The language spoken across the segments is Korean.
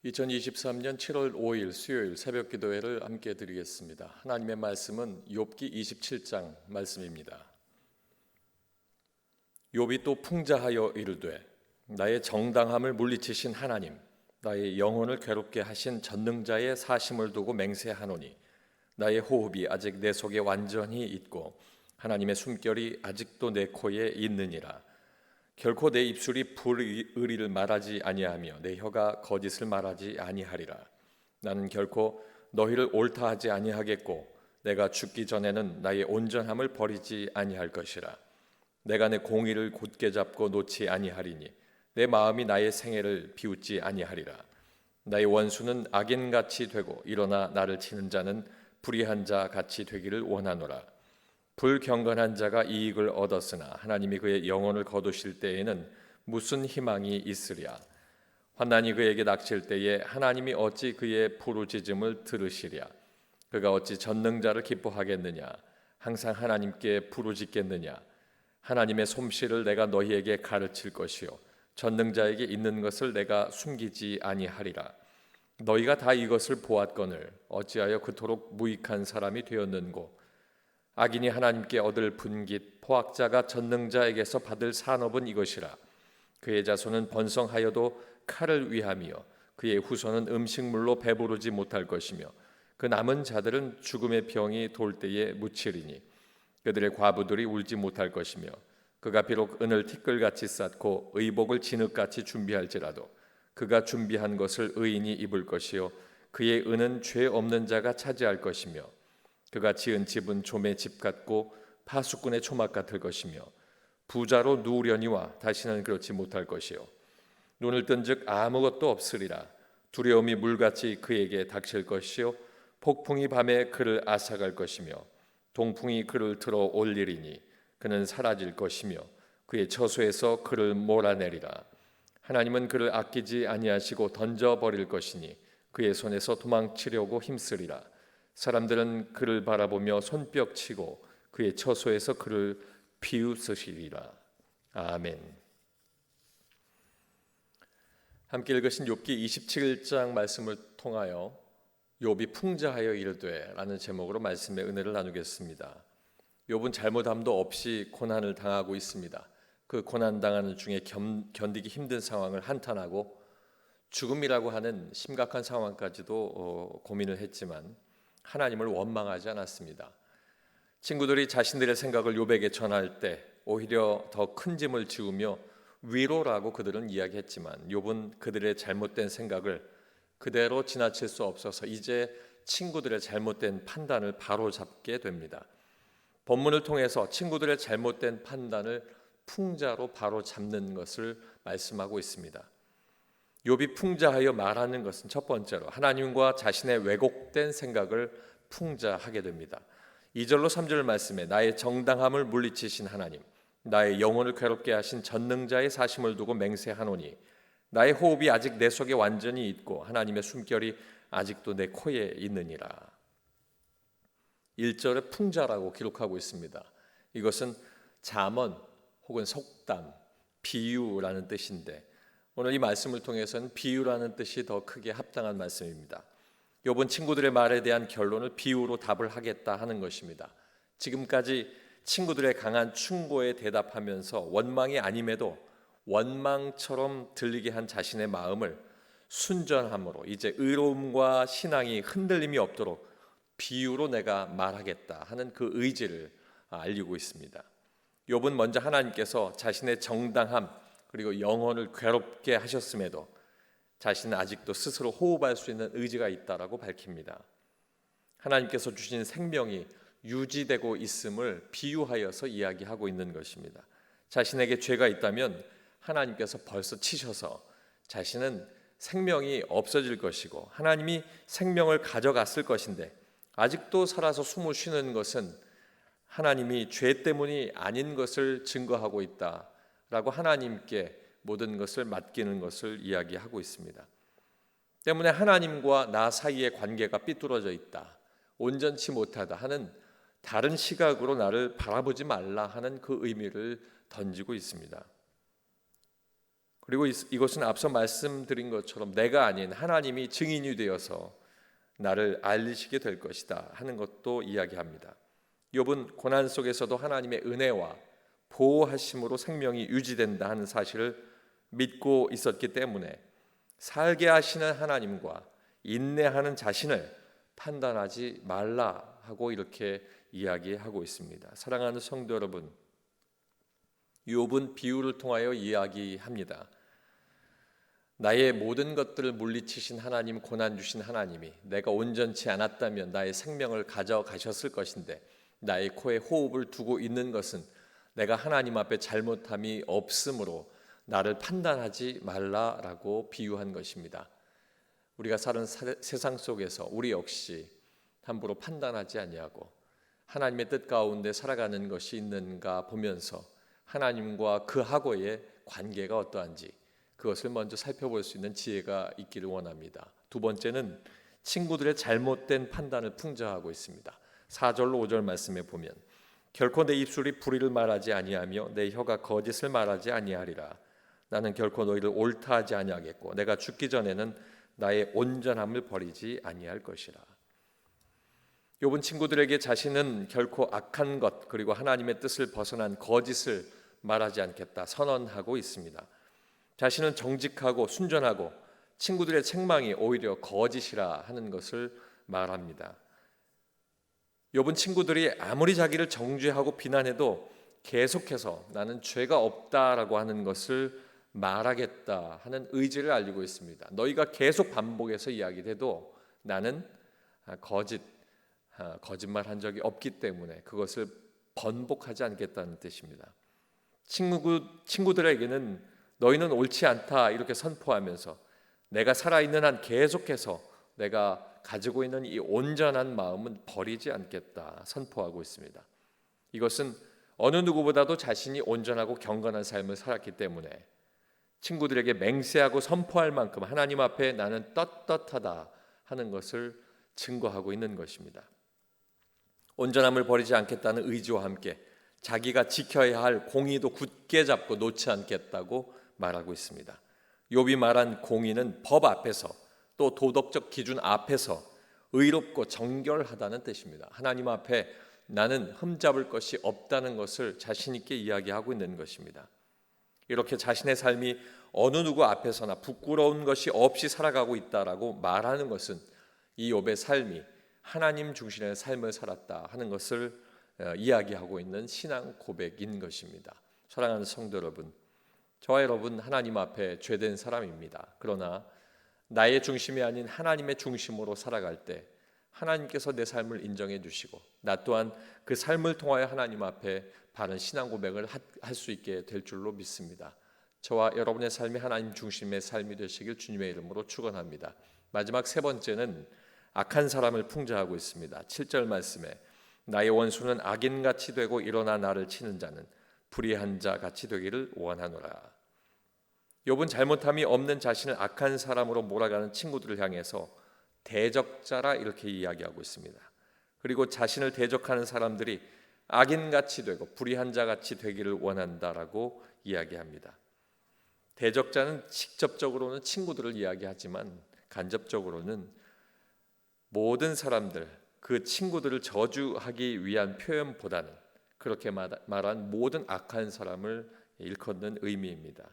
2023년 7월 5일 수요일 새벽 기도회를 함께 드리겠습니다. 하나님의 말씀은 욥기 27장 말씀입니다. 욥이 또 풍자하여 이르되 나의 정당함을 물리치신 하나님, 나의 영혼을 괴롭게 하신 전능자의 사심을 두고 맹세하노니 나의 호흡이 아직 내 속에 완전히 있고 하나님의 숨결이 아직도 내 코에 있느니라. 결코 내 입술이 불의를 말하지 아니하며 내 혀가 거짓을 말하지 아니하리라. 나는 결코 너희를 옳다 하지 아니하겠고 내가 죽기 전에는 나의 온전함을 버리지 아니할 것이라. 내가 내 공의를 곧게 잡고 놓지 아니하리니 내 마음이 나의 생애를 비웃지 아니하리라. 나의 원수는 악인같이 되고 일어나 나를 치는 자는 불의한 자 같이 되기를 원하노라. 불경건한 자가 이익을 얻었으나 하나님이 그의 영혼을 거두실 때에는 무슨 희망이 있으랴. 환난이 그에게 닥칠 때에 하나님이 어찌 그의 부르짖음을 들으시랴. 그가 어찌 전능자를 기뻐하겠느냐. 항상 하나님께 부르짖겠느냐. 하나님의 솜씨를 내가 너희에게 가르칠 것이요 전능자에게 있는 것을 내가 숨기지 아니하리라. 너희가 다 이것을 보았거늘 어찌하여 그토록 무익한 사람이 되었는고. 악인이 하나님께 얻을 분깃, 포악자가 전능자에게서 받을 산업은 이것이라. 그의 자손은 번성하여도 칼을 위하며 그의 후손은 음식물로 배부르지 못할 것이며 그 남은 자들은 죽음의 병이 돌 때에 묻히리니 그들의 과부들이 울지 못할 것이며 그가 비록 은을 티끌같이 쌓고 의복을 진흙같이 준비할지라도 그가 준비한 것을 의인이 입을 것이요 그의 은은 죄 없는 자가 차지할 것이며 그가 지은 집은 좀의 집 같고 파수꾼의 초막 같을 것이며 부자로 누우려니와 다시는 그렇지 못할 것이요 눈을 뜬즉 아무것도 없으리라. 두려움이 물같이 그에게 닥칠 것이요 폭풍이 밤에 그를 앗아갈 것이며 동풍이 그를 들어 올리리니 그는 사라질 것이며 그의 처소에서 그를 몰아내리라. 하나님은 그를 아끼지 아니하시고 던져버릴 것이니 그의 손에서 도망치려고 힘쓰리라. 사람들은 그를 바라보며 손뼉치고 그의 처소에서 그를 비웃으시리라. 아멘. 함께 읽으신 욥기 27장 말씀을 통하여 욥이 풍자하여 이르되 라는 제목으로 말씀의 은혜를 나누겠습니다. 욥은 잘못함도 없이 고난을 당하고 있습니다. 그 고난당하는 중에 견디기 힘든 상황을 한탄하고 죽음이라고 하는 심각한 상황까지도 고민을 했지만 하나님을 원망하지 않았습니다. 친구들이 자신들의 생각을 욥에게 전할 때 오히려 더 큰 짐을 지우며 위로라고 그들은 이야기했지만 욥은 그들의 잘못된 생각을 그대로 지나칠 수 없어서 이제 친구들의 잘못된 판단을 바로잡게 됩니다. 본문을 통해서 친구들의 잘못된 판단을 풍자로 바로잡는 것을 말씀하고 있습니다. 욥이 풍자하여 말하는 것은 첫 번째로 하나님과 자신의 왜곡된 생각을 풍자하게 됩니다. 2절로 3절 말씀에 나의 정당함을 물리치신 하나님, 나의 영혼을 괴롭게 하신 전능자의 사심을 두고 맹세하노니 나의 호흡이 아직 내 속에 완전히 있고 하나님의 숨결이 아직도 내 코에 있느니라. 1절에 풍자라고 기록하고 있습니다. 이것은 잠언 혹은 속담, 비유라는 뜻인데 오늘 이 말씀을 통해서는 비유라는 뜻이 더 크게 합당한 말씀입니다. 욥은 친구들의 말에 대한 결론을 비유로 답을 하겠다 하는 것입니다. 지금까지 친구들의 강한 충고에 대답하면서 원망이 아님에도 원망처럼 들리게 한 자신의 마음을 순전함으로 이제 의로움과 신앙이 흔들림이 없도록 비유로 내가 말하겠다 하는 그 의지를 알리고 있습니다. 욥은 먼저 하나님께서 자신의 정당함 그리고 영혼을 괴롭게 하셨음에도 자신은 아직도 스스로 호흡할 수 있는 의지가 있다라고 밝힙니다. 하나님께서 주신 생명이 유지되고 있음을 비유하여서 이야기하고 있는 것입니다. 자신에게 죄가 있다면 하나님께서 벌써 치셔서 자신은 생명이 없어질 것이고 하나님이 생명을 가져갔을 것인데 아직도 살아서 숨을 쉬는 것은 하나님이 죄 때문이 아닌 것을 증거하고 있다라고 하나님께 모든 것을 맡기는 것을 이야기하고 있습니다. 때문에 하나님과 나 사이의 관계가 삐뚤어져 있다, 온전치 못하다 하는 다른 시각으로 나를 바라보지 말라 하는 그 의미를 던지고 있습니다. 그리고 이것은 앞서 말씀드린 것처럼 내가 아닌 하나님이 증인이 되어서 나를 알리시게 될 것이다 하는 것도 이야기합니다. 욥은 고난 속에서도 하나님의 은혜와 보호하심으로 생명이 유지된다 하는 사실을 믿고 있었기 때문에 살게 하시는 하나님과 인내하는 자신을 판단하지 말라 하고 이렇게 이야기하고 있습니다. 사랑하는 성도 여러분, 욥은 비유를 통하여 이야기합니다. 나의 모든 것들을 물리치신 하나님, 고난 주신 하나님이 내가 온전치 않았다면 나의 생명을 가져가셨을 것인데 나의 코에 호흡을 두고 있는 것은 내가 하나님 앞에 잘못함이 없으므로 나를 판단하지 말라라고 비유한 것입니다. 우리가 사는 세상 속에서 우리 역시 함부로 판단하지 아니하고 하나님의 뜻 가운데 살아가는 것이 있는가 보면서 하나님과 그하고의 관계가 어떠한지 그것을 먼저 살펴볼 수 있는 지혜가 있기를 원합니다. 두 번째는 친구들의 잘못된 판단을 풍자하고 있습니다. 4절로 5절 말씀에 보면 결코 내 입술이 불의를 말하지 아니하며 내 혀가 거짓을 말하지 아니하리라. 나는 결코 너희를 옳다 하지 아니하겠고 내가 죽기 전에는 나의 온전함을 버리지 아니할 것이라. 욥은 친구들에게 자신은 결코 악한 것 그리고 하나님의 뜻을 벗어난 거짓을 말하지 않겠다 선언하고 있습니다. 자신은 정직하고 순전하고 친구들의 책망이 오히려 거짓이라 하는 것을 말합니다. 욥은 친구들이 아무리 자기를 정죄하고 비난해도 계속해서 나는 죄가 없다라고 하는 것을 말하겠다 하는 의지를 알리고 있습니다. 너희가 계속 반복해서 이야기해도 나는 거짓말한 적이 없기 때문에 그것을 번복하지 않겠다는 뜻입니다. 친구들에게는 너희는 옳지 않다 이렇게 선포하면서 내가 살아있는 한 계속해서 내가 가지고 있는 이 온전한 마음은 버리지 않겠다 선포하고 있습니다. 이것은 어느 누구보다도 자신이 온전하고 경건한 삶을 살았기 때문에 친구들에게 맹세하고 선포할 만큼 하나님 앞에 나는 떳떳하다 하는 것을 증거하고 있는 것입니다. 온전함을 버리지 않겠다는 의지와 함께 자기가 지켜야 할 공의도 굳게 잡고 놓지 않겠다고 말하고 있습니다. 욥이 말한 공의는 법 앞에서 또 도덕적 기준 앞에서 의롭고 정결하다는 뜻입니다. 하나님 앞에 나는 흠잡을 것이 없다는 것을 자신 있게 이야기하고 있는 것입니다. 이렇게 자신의 삶이 어느 누구 앞에서나 부끄러운 것이 없이 살아가고 있다라고 말하는 것은 이 욥의 삶이 하나님 중심의 삶을 살았다 하는 것을 이야기하고 있는 신앙 고백인 것입니다. 사랑하는 성도 여러분, 저와 여러분 하나님 앞에 죄된 사람입니다. 그러나 나의 중심이 아닌 하나님의 중심으로 살아갈 때 하나님께서 내 삶을 인정해 주시고 나 또한 그 삶을 통하여 하나님 앞에 바른 신앙 고백을 할 수 있게 될 줄로 믿습니다. 저와 여러분의 삶이 하나님 중심의 삶이 되시길 주님의 이름으로 축원합니다. 마지막 세 번째는 악한 사람을 풍자하고 있습니다. 7절 말씀에 나의 원수는 악인같이 되고 일어나 나를 치는 자는 불의한 자같이 되기를 원하노라. 욥은 잘못함이 없는 자신을 악한 사람으로 몰아가는 친구들을 향해서 대적자라 이렇게 이야기하고 있습니다. 그리고 자신을 대적하는 사람들이 악인같이 되고 불의한 자같이 되기를 원한다라고 이야기합니다. 대적자는 직접적으로는 친구들을 이야기하지만 간접적으로는 모든 사람들, 그 친구들을 저주하기 위한 표현보다는 그렇게 말한 모든 악한 사람을 일컫는 의미입니다.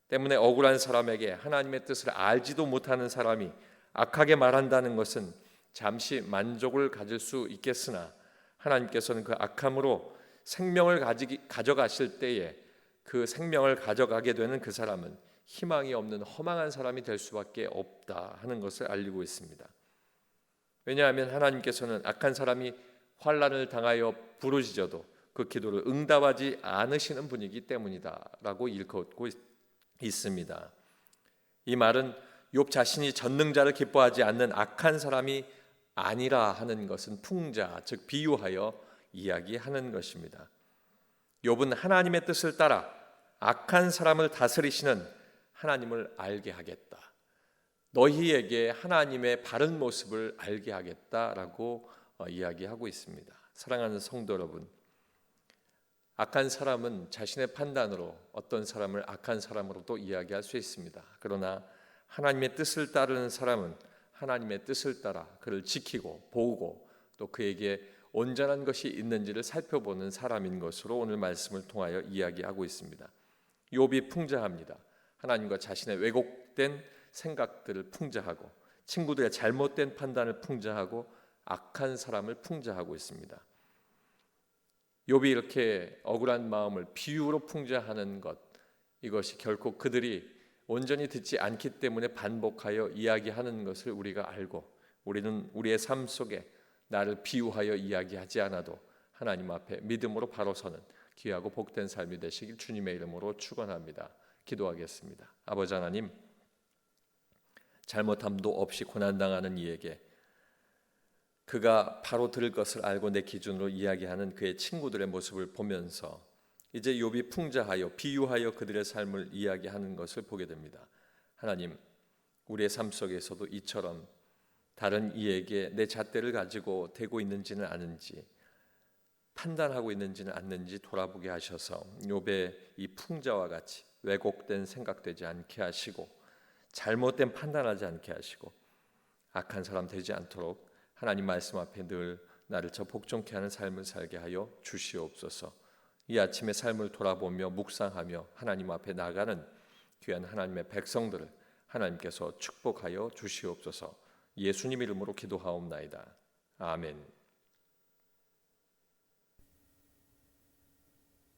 때문에 억울한 사람에게 하나님의 뜻을 알지도 못하는 사람이 악하게 말한다는 것은 잠시 만족을 가질 수 있겠으나 하나님께서는 그 악함으로 생명을 가져가실 때에 그 생명을 가져가게 되는 그 사람은 희망이 없는 허망한 사람이 될 수밖에 없다 하는 것을 알리고 있습니다. 왜냐하면 하나님께서는 악한 사람이 환난을 당하여 부르짖어도 그 기도를 응답하지 않으시는 분이기 때문이다라고 일컫고 있습니다. 이 말은 욥 자신이 전능자를 기뻐하지 않는 악한 사람이 아니라 하는 것은 풍자, 즉 비유하여 이야기하는 것입니다. 욥은 하나님의 뜻을 따라 악한 사람을 다스리시는 하나님을 알게 하겠다. 너희에게 하나님의 바른 모습을 알게 하겠다라고 이야기하고 있습니다. 사랑하는 성도 여러분, 악한 사람은 자신의 판단으로 어떤 사람을 악한 사람으로 또 이야기할 수 있습니다. 그러나 하나님의 뜻을 따르는 사람은 하나님의 뜻을 따라 그를 지키고 보고 또 그에게 온전한 것이 있는지를 살펴보는 사람인 것으로 오늘 말씀을 통하여 이야기하고 있습니다. 욥이 풍자합니다. 하나님과 자신의 왜곡된 생각들을 풍자하고 친구들의 잘못된 판단을 풍자하고 악한 사람을 풍자하고 있습니다. 욥이 이렇게 억울한 마음을 비유로 풍자하는 것, 이것이 결코 그들이 온전히 듣지 않기 때문에 반복하여 이야기하는 것을 우리가 알고 우리는 우리의 삶 속에 나를 비유하여 이야기하지 않아도 하나님 앞에 믿음으로 바로 서는 귀하고 복된 삶이 되시길 주님의 이름으로 축원합니다. 기도하겠습니다. 아버지 하나님, 잘못함도 없이 고난당하는 이에게 그가 바로 들을 것을 알고 내 기준으로 이야기하는 그의 친구들의 모습을 보면서 이제 욥이 풍자하여 비유하여 그들의 삶을 이야기하는 것을 보게 됩니다. 하나님, 우리의 삶 속에서도 이처럼 다른 이에게 내 잣대를 가지고 대고 있는지는 아는지 판단하고 있는지는 않는지 돌아보게 하셔서 욥의 이 풍자와 같이 왜곡된 생각되지 않게 하시고 잘못된 판단하지 않게 하시고 악한 사람 되지 않도록 하나님 말씀 앞에 늘 나를 저 복종케 하는 삶을 살게 하여 주시옵소서. 이 아침의 삶을 돌아보며 묵상하며 하나님 앞에 나가는 귀한 하나님의 백성들을 하나님께서 축복하여 주시옵소서. 예수님 이름으로 기도하옵나이다. 아멘.